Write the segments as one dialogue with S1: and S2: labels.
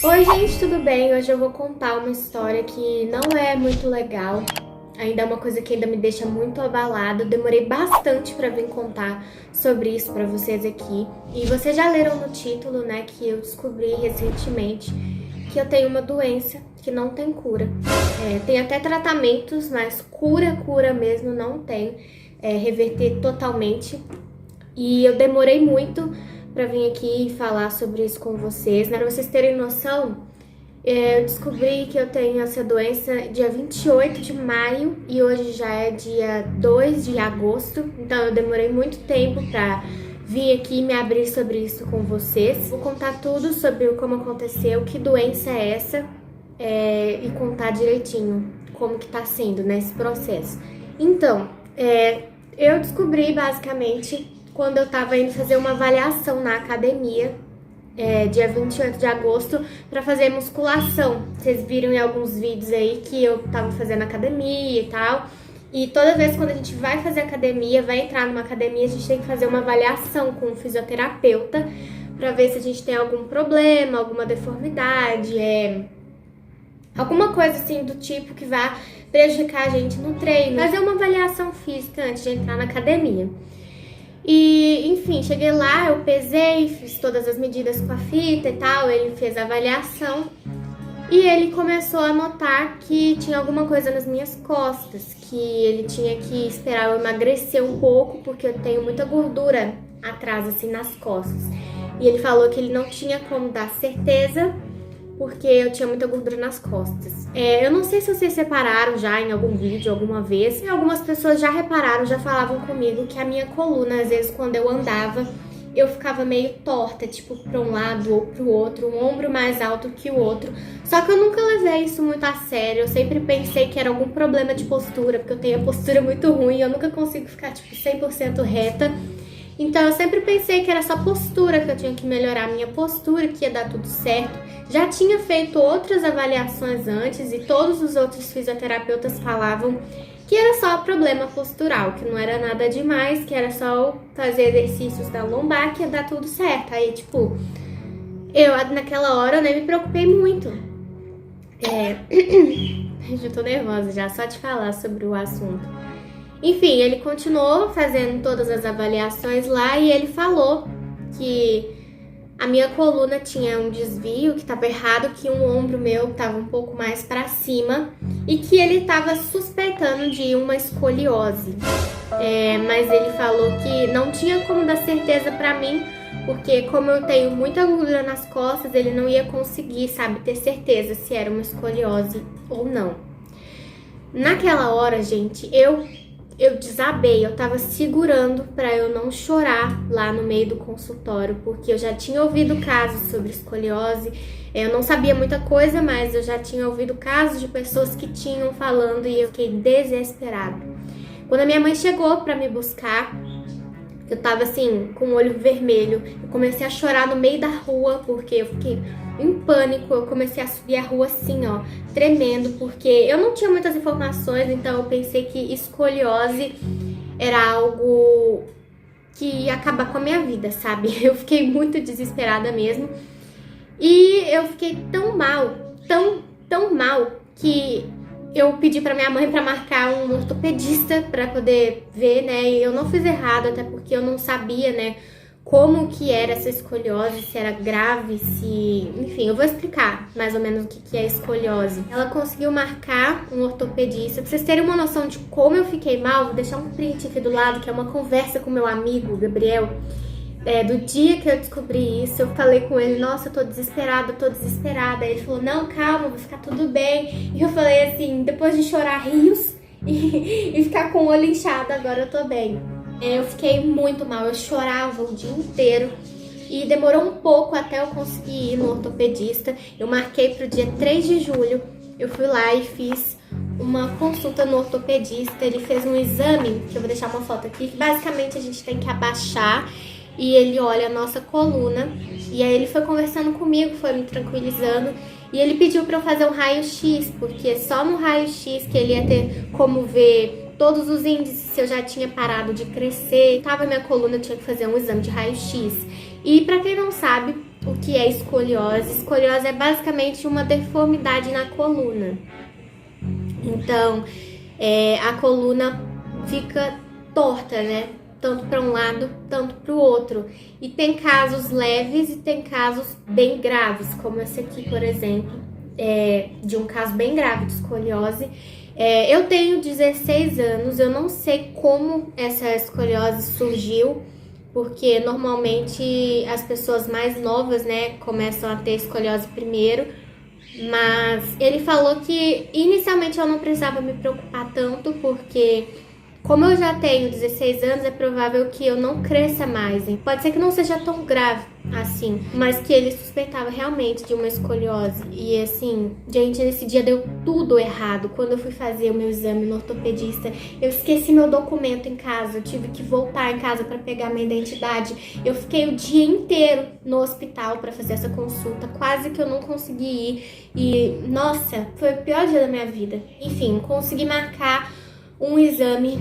S1: Oi gente, tudo bem? Hoje eu vou contar uma história que não é muito legal. Ainda é uma coisa que ainda me deixa muito abalada. Eu demorei bastante pra vir contar sobre isso pra vocês aqui. E vocês já leram no título, né, que eu descobri recentemente que eu tenho uma doença que não tem cura. Tem até tratamentos, mas cura mesmo não tem. Reverter totalmente. E eu demorei muito pra vir aqui e falar sobre isso com vocês. Para vocês terem noção, eu descobri que eu tenho essa doença dia 28 de maio e hoje já é dia 2 de agosto. Então eu demorei muito tempo pra vir aqui e me abrir sobre isso com vocês. Vou contar tudo sobre como aconteceu, que doença é essa e contar direitinho como que tá sendo nesse processo. Então, eu descobri basicamente quando eu tava indo fazer uma avaliação na academia, dia 28 de agosto, pra fazer musculação. Vocês viram em alguns vídeos aí que eu tava fazendo academia e tal. E toda vez quando a gente vai fazer academia, vai entrar numa academia, a gente tem que fazer uma avaliação com um fisioterapeuta pra ver se a gente tem algum problema, alguma deformidade, alguma coisa assim do tipo que vai prejudicar a gente no treino. Fazer uma avaliação física antes de entrar na academia. E, enfim, cheguei lá, eu pesei, fiz todas as medidas com a fita e tal, ele fez a avaliação e ele começou a notar que tinha alguma coisa nas minhas costas, que ele tinha que esperar eu emagrecer um pouco, porque eu tenho muita gordura atrás, assim, nas costas. E ele falou que ele não tinha como dar certeza, porque eu tinha muita gordura nas costas. Eu não sei se vocês repararam já em algum vídeo, alguma vez. Algumas pessoas já repararam, já falavam comigo que a minha coluna, às vezes, quando eu andava, eu ficava meio torta, tipo, pra um lado ou pro outro, um ombro mais alto que o outro. Só que eu nunca levei isso muito a sério, eu sempre pensei que era algum problema de postura, porque eu tenho a postura muito ruim, eu nunca consigo ficar, tipo, 100% reta. Então eu sempre pensei que era só postura, que eu tinha que melhorar a minha postura, que ia dar tudo certo. Já tinha feito outras avaliações antes e todos os outros fisioterapeutas falavam que era só problema postural, que não era nada demais, que era só fazer exercícios da lombar que ia dar tudo certo. Aí, tipo, eu naquela hora eu nem me preocupei muito. Eu já tô nervosa já, só de falar sobre o assunto. Enfim, ele continuou fazendo todas as avaliações lá e ele falou que a minha coluna tinha um desvio, que estava errado, que um ombro meu estava um pouco mais para cima e que ele estava suspeitando de uma escoliose. Mas ele falou que não tinha como dar certeza para mim, porque como eu tenho muita gordura nas costas, ele não ia conseguir, sabe, ter certeza se era uma escoliose ou não. Naquela hora, gente, eu desabei, eu tava segurando pra eu não chorar lá no meio do consultório, porque eu já tinha ouvido casos sobre escoliose, eu não sabia muita coisa, mas eu já tinha ouvido casos de pessoas que tinham falando e eu fiquei desesperada. Quando a minha mãe chegou pra me buscar, eu tava assim, com o olho vermelho, eu comecei a chorar no meio da rua, porque eu fiquei em pânico, eu comecei a subir a rua assim, ó, tremendo, porque eu não tinha muitas informações, então eu pensei que escoliose era algo que ia acabar com a minha vida, sabe? Eu fiquei muito desesperada mesmo, e eu fiquei tão mal, tão mal, que eu pedi pra minha mãe pra marcar um ortopedista pra poder ver, né, e eu não fiz errado, até porque eu não sabia, né, como que era essa escoliose, se era grave, se... Enfim, eu vou explicar mais ou menos o que é escoliose. Ela conseguiu marcar um ortopedista. Pra vocês terem uma noção de como eu fiquei mal, vou deixar um print aqui do lado, que é uma conversa com meu amigo, Gabriel. Do dia que eu descobri isso, eu falei com ele, nossa, eu tô desesperada. Aí ele falou, não, calma, vai ficar tudo bem. E eu falei assim, depois de chorar rios e ficar com o olho inchado, agora eu tô bem. Eu fiquei muito mal, eu chorava o dia inteiro e demorou um pouco até eu conseguir ir no ortopedista. Eu marquei pro dia 3 de julho, eu fui lá e fiz uma consulta no ortopedista. Ele fez um exame, que eu vou deixar uma foto aqui, que basicamente a gente tem que abaixar e ele olha a nossa coluna. E aí ele foi conversando comigo, foi me tranquilizando e ele pediu pra eu fazer um raio-x, porque só no raio-x que ele ia ter como ver todos os índices, se eu já tinha parado de crescer, tava minha coluna, eu tinha que fazer um exame de raio-x. E pra quem não sabe, o que é escoliose. Escoliose é basicamente uma deformidade na coluna. Então, a coluna fica torta, né? Tanto para um lado, tanto para o outro. E tem casos leves e tem casos bem graves, como esse aqui, por exemplo, de um caso bem grave de escoliose. Eu tenho 16 anos, eu não sei como essa escoliose surgiu, porque normalmente as pessoas mais novas, né, começam a ter escoliose primeiro. Mas ele falou que inicialmente eu não precisava me preocupar tanto, porque como eu já tenho 16 anos, é provável que eu não cresça mais, hein? Pode ser que não seja tão grave assim, mas que ele suspeitava realmente de uma escoliose. E assim, gente, nesse dia deu tudo errado. Quando eu fui fazer o meu exame no ortopedista, eu esqueci meu documento em casa, eu tive que voltar em casa para pegar minha identidade. Eu fiquei o dia inteiro no hospital para fazer essa consulta, quase que eu não consegui ir. E, nossa, foi o pior dia da minha vida. Enfim, consegui marcar um exame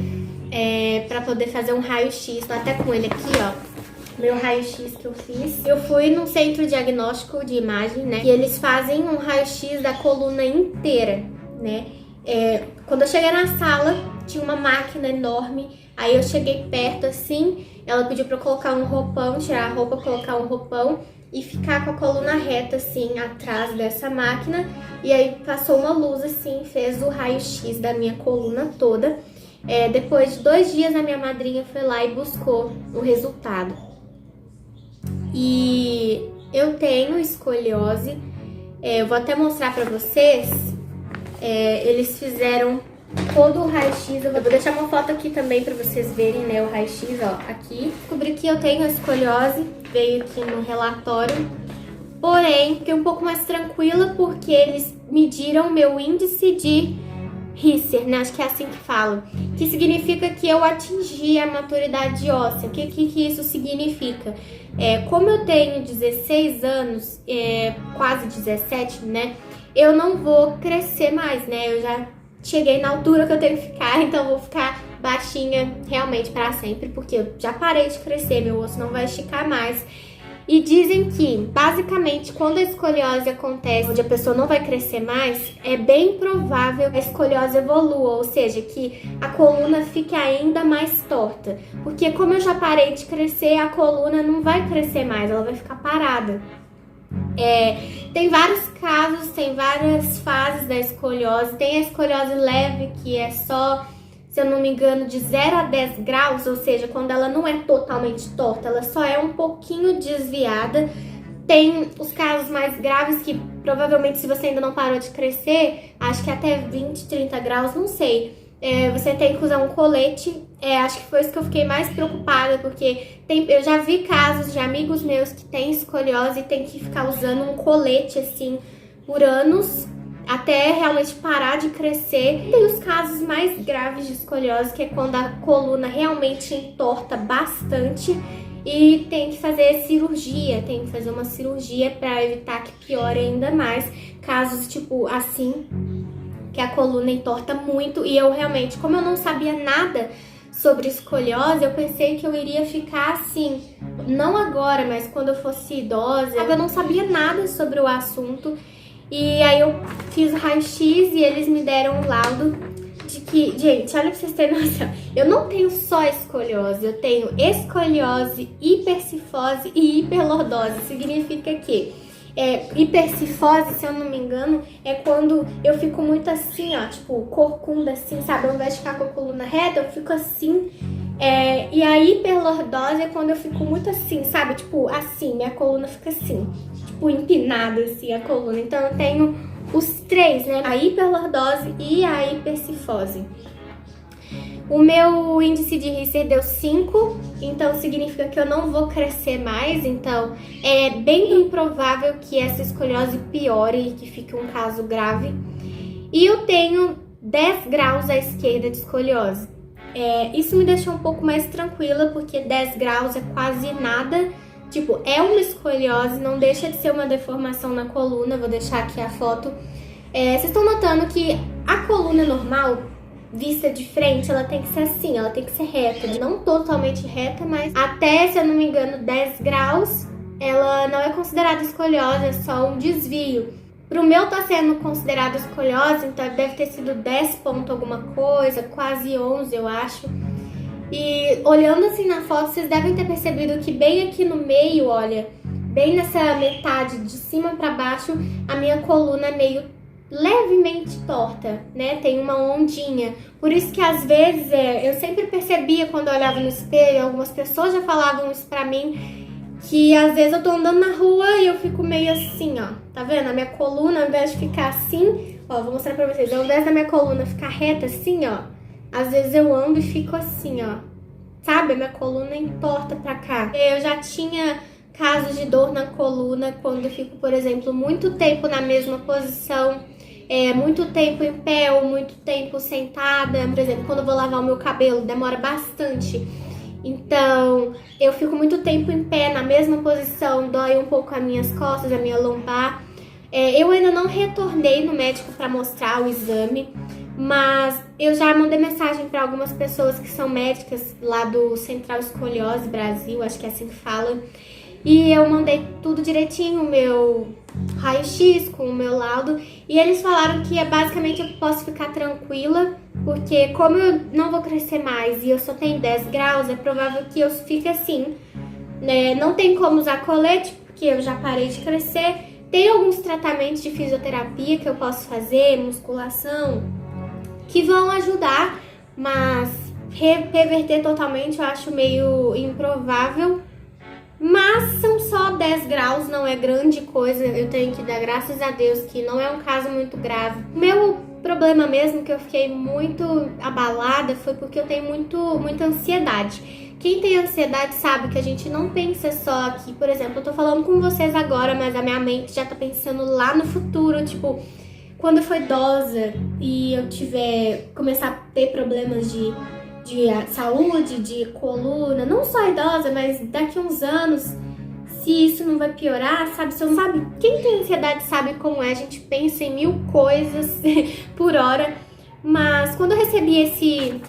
S1: para poder fazer um raio-x. Tô até com ele aqui, ó, meu raio-x que eu fiz. Eu fui num centro diagnóstico de imagem, né, e eles fazem um raio-x da coluna inteira, né. Quando eu cheguei na sala, tinha uma máquina enorme. Aí eu cheguei perto assim, ela pediu pra eu colocar um roupão, tirar a roupa, colocar um roupão e ficar com a coluna reta assim, atrás dessa máquina. E aí passou uma luz assim, fez o raio-x da minha coluna toda. Depois de 2 dias, a minha madrinha foi lá e buscou o resultado. E eu tenho escoliose, eu vou até mostrar pra vocês. Eles fizeram todo o raio-x, eu vou deixar uma foto aqui também pra vocês verem, né, o raio-x, ó, aqui. Descobri que eu tenho escoliose, veio aqui no relatório, porém, fiquei um pouco mais tranquila porque eles mediram meu índice de Risser, né, acho que é assim que fala, que significa que eu atingi a maturidade óssea. O que isso significa? Como eu tenho 16 anos, quase 17, né, eu não vou crescer mais, né, eu já cheguei na altura que eu tenho que ficar, então eu vou ficar baixinha realmente para sempre, porque eu já parei de crescer, meu osso não vai esticar mais. E dizem que, basicamente, quando a escoliose acontece, onde a pessoa não vai crescer mais, é bem provável que a escoliose evolua, ou seja, que a coluna fique ainda mais torta. Porque como eu já parei de crescer, a coluna não vai crescer mais, ela vai ficar parada. Tem vários casos, tem várias fases da escoliose. Tem a escoliose leve, que é só, se eu não me engano, de 0 a 10 graus, ou seja, quando ela não é totalmente torta, ela só é um pouquinho desviada. Tem os casos mais graves que provavelmente, se você ainda não parou de crescer, acho que até 20, 30 graus, não sei. Você tem que usar um colete. Acho que foi isso que eu fiquei mais preocupada, porque eu já vi casos de amigos meus que têm escoliose e tem que ficar usando um colete assim por anos até realmente parar de crescer. Tem os casos mais graves de escoliose, que é quando a coluna realmente entorta bastante e tem que fazer cirurgia, tem que fazer uma cirurgia para evitar que piore ainda mais. Casos tipo assim, que a coluna entorta muito. E eu realmente, como eu não sabia nada sobre escoliose, eu pensei que eu iria ficar assim, não agora, mas quando eu fosse idosa. Eu não sabia nada sobre o assunto. E aí eu fiz o raio-x e eles me deram um laudo de que, gente, olha pra vocês terem noção, eu não tenho só escoliose, eu tenho escoliose, hipercifose e hiperlordose. Significa que hipercifose, se eu não me engano, é quando eu fico muito assim, ó, tipo, corcunda assim, sabe? Ao invés de ficar com a coluna reta, eu fico assim. E a hiperlordose é quando eu fico muito assim, sabe? Tipo, assim, minha coluna fica assim, tipo, empinada assim a coluna. Então eu tenho os 3, né? A hiperlordose e a hipercifose. O meu índice de Risser deu 5, então significa que eu não vou crescer mais, então é bem improvável que essa escoliose piore e que fique um caso grave. E eu tenho 10 graus à esquerda de escoliose. Isso me deixou um pouco mais tranquila, porque 10 graus é quase nada. Tipo, é uma escoliose, não deixa de ser uma deformação na coluna. Vou deixar aqui a foto. Vocês estão notando que a coluna normal, vista de frente, ela tem que ser assim, ela tem que ser reta. Não totalmente reta, mas até, se eu não me engano, 10 graus ela não é considerada escoliose, é só um desvio. Pro meu tá sendo considerado escoliose, então deve ter sido 10 ponto alguma coisa, quase 11 eu acho. E olhando assim na foto, vocês devem ter percebido que bem aqui no meio, olha, bem nessa metade de cima pra baixo, a minha coluna é meio levemente torta, né? Tem uma ondinha. Por isso que às vezes eu sempre percebia quando eu olhava no espelho, algumas pessoas já falavam isso pra mim, que às vezes eu tô andando na rua e eu fico meio assim, ó. Tá vendo? A minha coluna, ao invés de ficar assim, ó, vou mostrar pra vocês. Ao invés da minha coluna ficar reta assim, ó, às vezes eu ando e fico assim, ó. Sabe? A minha coluna entorta pra cá. Eu já tinha casos de dor na coluna quando eu fico, por exemplo, muito tempo na mesma posição, muito tempo em pé ou muito tempo sentada. Por exemplo, quando eu vou lavar o meu cabelo, demora bastante. Então, eu fico muito tempo em pé, na mesma posição, dói um pouco as minhas costas, a minha lombar. Eu ainda não retornei no médico para mostrar o exame, mas eu já mandei mensagem para algumas pessoas que são médicas lá do Central Escoliose Brasil, acho que é assim que fala. E eu mandei tudo direitinho, o meu raio-x com o meu laudo. E eles falaram que basicamente eu posso ficar tranquila, porque como eu não vou crescer mais e eu só tenho 10 graus, é provável que eu fique assim, né? Não tem como usar colete, porque eu já parei de crescer. Tem alguns tratamentos de fisioterapia que eu posso fazer, musculação, que vão ajudar, mas reverter totalmente eu acho meio improvável. Mas são só 10 graus, não é grande coisa, eu tenho que dar graças a Deus que não é um caso muito grave. Meu problema mesmo, que eu fiquei muito abalada, foi porque eu tenho muita ansiedade. Quem tem ansiedade sabe que a gente não pensa só aqui. Por exemplo, eu tô falando com vocês agora, mas a minha mente já tá pensando lá no futuro, tipo, quando eu for idosa e eu começar a ter problemas de saúde, de coluna, não só idosa, mas daqui a uns anos, se isso não vai piorar, sabe? Você não sabe, quem tem ansiedade sabe como é, a gente pensa em 1000 coisas por hora, mas quando eu recebi esse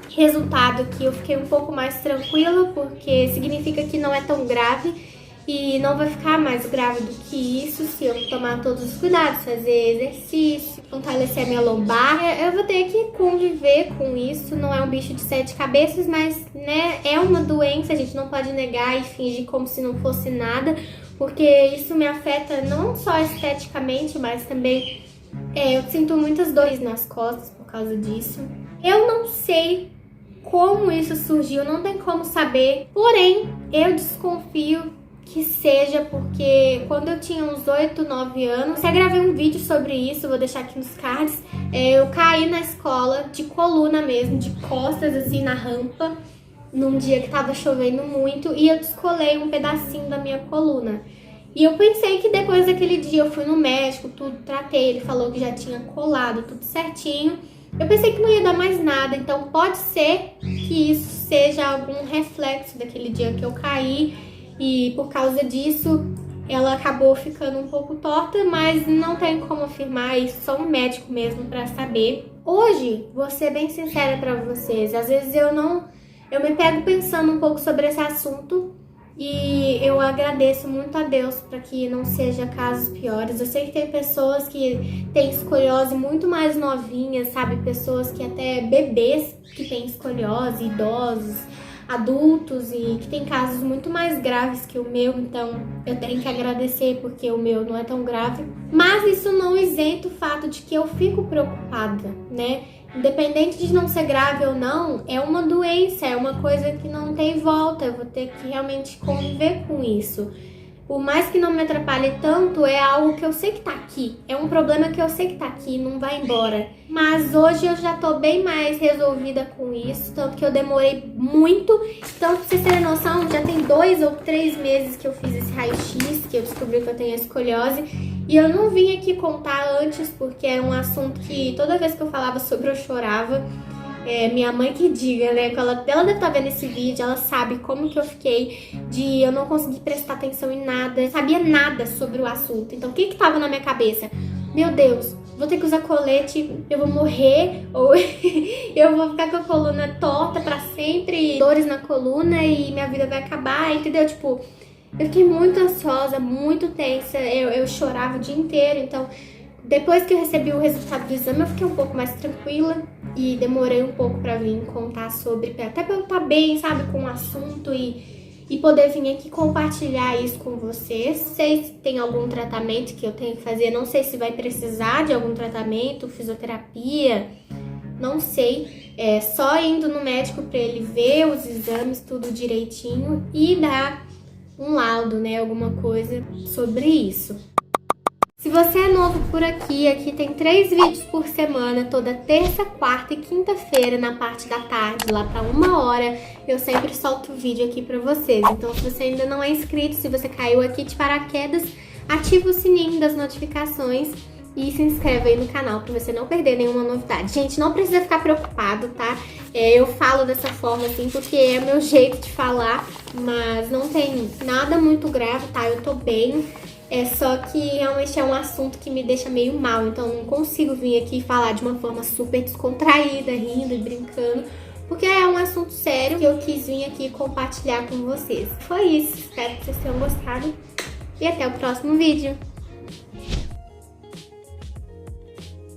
S1: resultado aqui, eu fiquei um pouco mais tranquila, porque significa que não é tão grave e não vai ficar mais grave do que isso se eu tomar todos os cuidados, fazer exercício, fortalecer a minha lombar. Eu vou ter que conviver com isso, não é um bicho de 7 cabeças, mas, né, é uma doença, a gente não pode negar e fingir como se não fosse nada, porque isso me afeta não só esteticamente, mas também eu sinto muitas dores nas costas por causa disso. Eu não sei como isso surgiu, não tem como saber, porém, eu desconfio que seja porque quando eu tinha uns 8, 9 anos, eu gravei um vídeo sobre isso, vou deixar aqui nos cards. Eu caí na escola de coluna mesmo, de costas assim na rampa, num dia que tava chovendo muito, e eu descolei um pedacinho da minha coluna. E eu pensei que depois daquele dia eu fui no médico, tudo, tratei, ele falou que já tinha colado tudo certinho. Eu pensei que não ia dar mais nada, então pode ser que isso seja algum reflexo daquele dia que eu caí. E por causa disso, ela acabou ficando um pouco torta, mas não tem como afirmar isso, só um médico mesmo pra saber. Hoje, vou ser bem sincera pra vocês, às vezes eu me pego pensando um pouco sobre esse assunto e eu agradeço muito a Deus para que não seja casos piores. Eu sei que tem pessoas que têm escoliose muito mais novinhas, sabe? Pessoas que até bebês que têm escoliose, idosos, adultos, e que tem casos muito mais graves que o meu, então eu tenho que agradecer porque o meu não é tão grave. Mas isso não isenta o fato de que eu fico preocupada, né? Independente de não ser grave ou não, é uma doença, é uma coisa que não tem volta, eu vou ter que realmente conviver com isso. Por mais que não me atrapalhe tanto, é algo que eu sei que tá aqui. É um problema que eu sei que tá aqui, não vai embora. Mas hoje eu já tô bem mais resolvida com isso, tanto que eu demorei muito. Então, pra vocês terem noção, já tem 2 ou 3 meses que eu fiz esse raio-x, que eu descobri que eu tenho escoliose. E eu não vim aqui contar antes, porque era um assunto que toda vez que eu falava sobre eu chorava. Minha mãe que diga, né? Ela deve estar vendo esse vídeo, ela sabe como que eu fiquei, de eu não conseguir prestar atenção em nada, eu sabia nada sobre o assunto. Então, o que que tava na minha cabeça? Meu Deus, vou ter que usar colete, eu vou morrer, ou eu vou ficar com a coluna torta pra sempre, dores na coluna e minha vida vai acabar, entendeu? Tipo, Eu fiquei muito ansiosa, muito tensa, eu chorava o dia inteiro, então depois que eu recebi o resultado do exame eu fiquei um pouco mais tranquila e demorei um pouco pra vir contar sobre, até pra eu estar bem, sabe, com o assunto e poder vir aqui compartilhar isso com vocês. Não sei se tem algum tratamento que eu tenho que fazer, não sei se vai precisar de algum tratamento, fisioterapia, não sei. É só indo no médico pra ele ver os exames, tudo direitinho e dar um laudo, né, alguma coisa sobre isso. Se você é novo por aqui tem 3 vídeos por semana, toda terça, quarta e quinta-feira, na parte da tarde, lá pra 1h, eu sempre solto vídeo aqui pra vocês. Então, se você ainda não é inscrito, se você caiu aqui de paraquedas, ativa o sininho das notificações e se inscreve aí no canal pra você não perder nenhuma novidade. Gente, não precisa ficar preocupado, tá? Eu falo dessa forma assim porque é meu jeito de falar, mas não tem nada muito grave, tá? Eu tô bem. É só que realmente é um assunto que me deixa meio mal, então eu não consigo vir aqui falar de uma forma super descontraída, rindo e brincando, porque é um assunto sério que eu quis vir aqui compartilhar com vocês. Foi isso, espero que vocês tenham gostado e até o próximo vídeo.